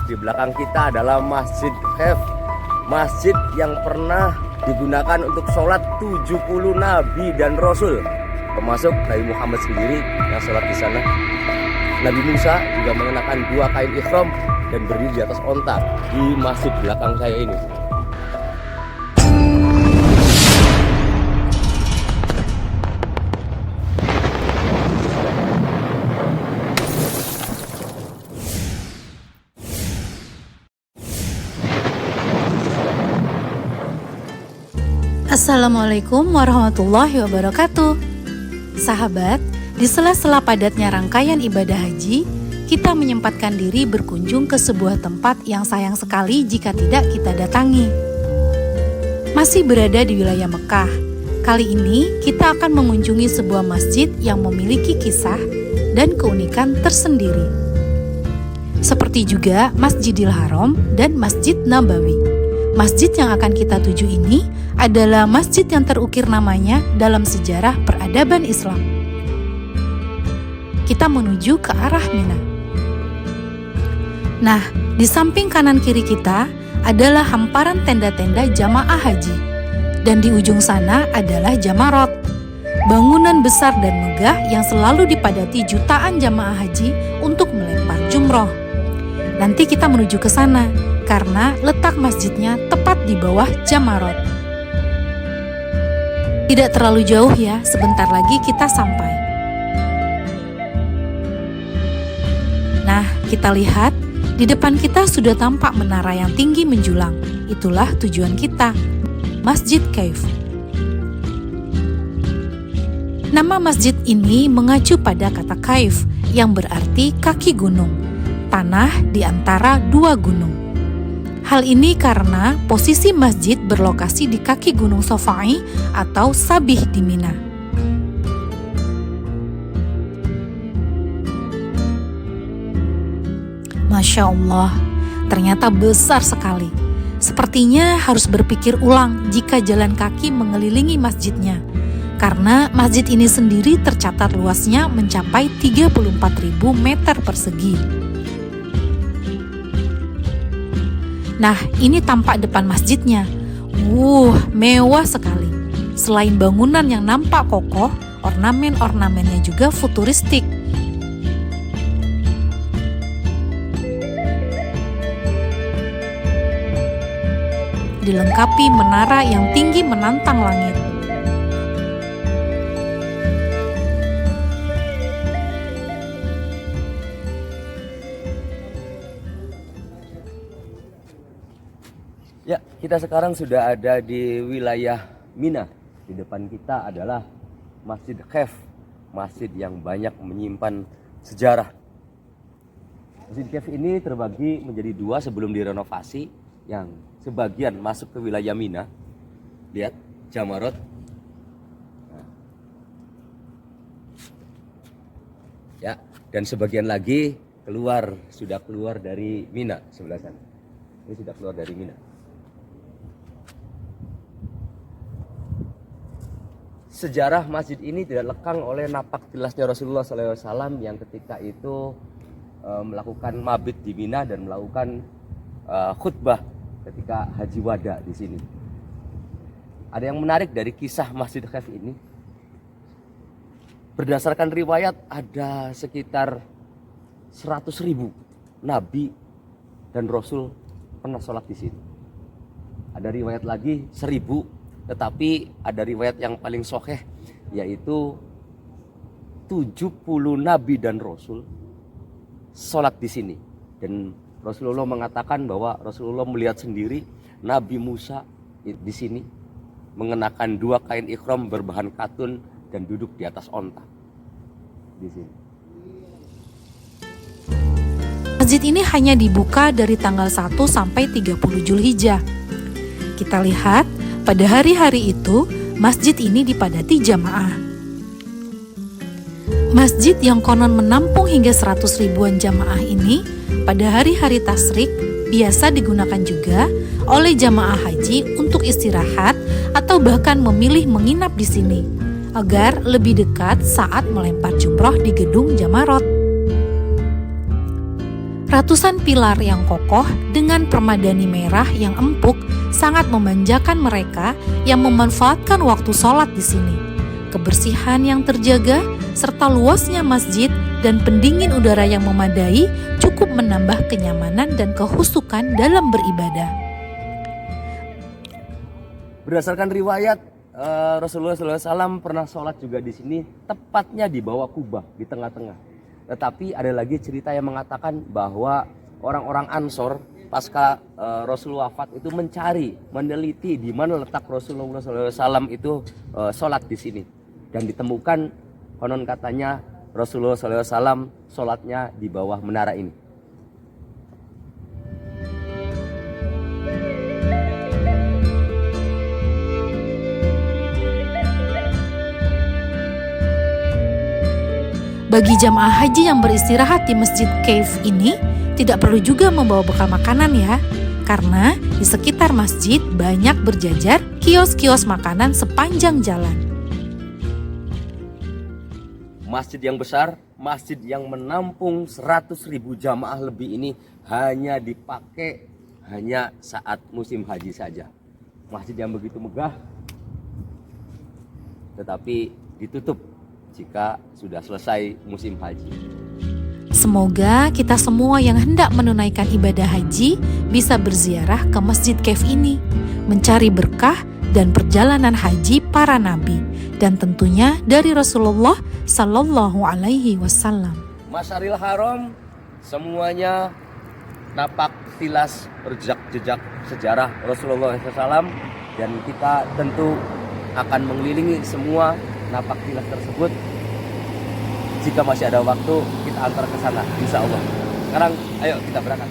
di belakang kita adalah Masjid Khaif, masjid yang pernah digunakan untuk sholat 70 nabi dan rasul, termasuk Nabi Muhammad sendiri yang sholat di sana. Nabi Musa juga mengenakan 2 kain ihram dan berdiri di atas onta di masjid belakang saya ini. Assalamualaikum warahmatullahi wabarakatuh. Sahabat, di sela-sela padatnya rangkaian ibadah haji, kita menyempatkan diri berkunjung ke sebuah tempat yang sayang sekali jika tidak kita datangi. Masih berada di wilayah Mekah, kali ini kita akan mengunjungi sebuah masjid yang memiliki kisah dan keunikan tersendiri. Seperti juga Masjidil Haram dan Masjid Nabawi. Masjid yang akan kita tuju ini adalah masjid yang terukir namanya dalam sejarah peradaban Islam. Kita menuju ke arah Mina. Nah, di samping kanan kiri kita adalah hamparan tenda-tenda jamaah haji. Dan di ujung sana adalah Jamarot, bangunan besar dan megah yang selalu dipadati jutaan jamaah haji untuk melempar jumroh. Nanti kita menuju ke sana, karena letak masjidnya tepat di bawah Jamarot. Tidak terlalu jauh ya, sebentar lagi kita sampai. Nah, kita lihat, di depan kita sudah tampak menara yang tinggi menjulang. Itulah tujuan kita, Masjid Khaif. Nama masjid ini mengacu pada kata Khaif, yang berarti kaki gunung, tanah di antara 2 gunung. Hal ini karena posisi masjid berlokasi di kaki Gunung Shofai atau Sabih di Mina. Masya Allah, ternyata besar sekali. Sepertinya harus berpikir ulang jika jalan kaki mengelilingi masjidnya. Karena masjid ini sendiri tercatat luasnya mencapai 34.000 meter persegi. Nah, ini tampak depan masjidnya. Mewah sekali. Selain bangunan yang nampak kokoh, ornamen-ornamennya juga futuristik. Dilengkapi menara yang tinggi menantang langit. Ya, kita sekarang sudah ada di wilayah Mina. Di depan kita adalah Masjid Khaif, masjid yang banyak menyimpan sejarah. Masjid Khaif ini terbagi menjadi 2 sebelum direnovasi, yang sebagian masuk ke wilayah Mina. Lihat, Jamarot. Nah. Ya, dan sebagian lagi sudah keluar dari Mina sebelah sana. Ini sudah keluar dari Mina. Sejarah masjid ini tidak lekang oleh napak tilasnya Rasulullah SAW yang ketika itu melakukan mabit di Mina dan melakukan khutbah ketika haji wada di sini. Ada yang menarik dari kisah Masjid Khaif ini. Berdasarkan riwayat ada sekitar 100.000 nabi dan rasul pernah sholat di sini. Ada riwayat lagi 1.000. Tetapi ada riwayat yang paling sahih, yaitu 70 nabi dan rasul sholat di sini. Dan Rasulullah mengatakan bahwa Rasulullah melihat sendiri Nabi Musa di sini mengenakan 2 kain ihram berbahan katun dan duduk di atas onta di sini. Masjid ini hanya dibuka dari tanggal 1 sampai 30 Zulhijjah. Kita lihat, pada hari-hari itu, masjid ini dipadati jamaah. Masjid yang konon menampung hingga 100 ribuan jamaah ini, pada hari-hari tasyrik biasa digunakan juga oleh jamaah haji untuk istirahat atau bahkan memilih menginap di sini, agar lebih dekat saat melempar jumroh di gedung Jamarot. Ratusan pilar yang kokoh dengan permadani merah yang empuk sangat memanjakan mereka yang memanfaatkan waktu sholat di sini. Kebersihan yang terjaga serta luasnya masjid dan pendingin udara yang memadai cukup menambah kenyamanan dan kehusukan dalam beribadah. Berdasarkan riwayat, Rasulullah SAW pernah sholat juga di sini, tepatnya di bawah Kubah, di tengah-tengah. Tetapi ada lagi cerita yang mengatakan bahwa orang-orang Ansor pasca Rasulullah wafat itu mencari, meneliti di mana letak Rasulullah SAW itu sholat di sini, dan ditemukan konon katanya Rasulullah SAW sholatnya di bawah menara ini. Bagi jamaah haji yang beristirahat di Masjid Cave ini, tidak perlu juga membawa bekal makanan ya, karena di sekitar masjid banyak berjajar kios-kios makanan sepanjang jalan. Masjid yang besar, masjid yang menampung 100.000 jamaah lebih ini hanya dipakai hanya saat musim haji saja. Masjid yang begitu megah, tetapi ditutup jika sudah selesai musim haji. Semoga kita semua yang hendak menunaikan ibadah haji bisa berziarah ke Masjid Cave ini, mencari berkah dan perjalanan haji para nabi, dan tentunya dari Rasulullah Sallallahu Alaihi Wasallam. Masyaril Haram semuanya napak tilas jejak sejarah Rasulullah SAW, dan kita tentu akan mengelilingi semua napak tilas tersebut. Jika masih ada waktu, kita antar ke sana, insya Allah. Sekarang, ayo kita berangkat.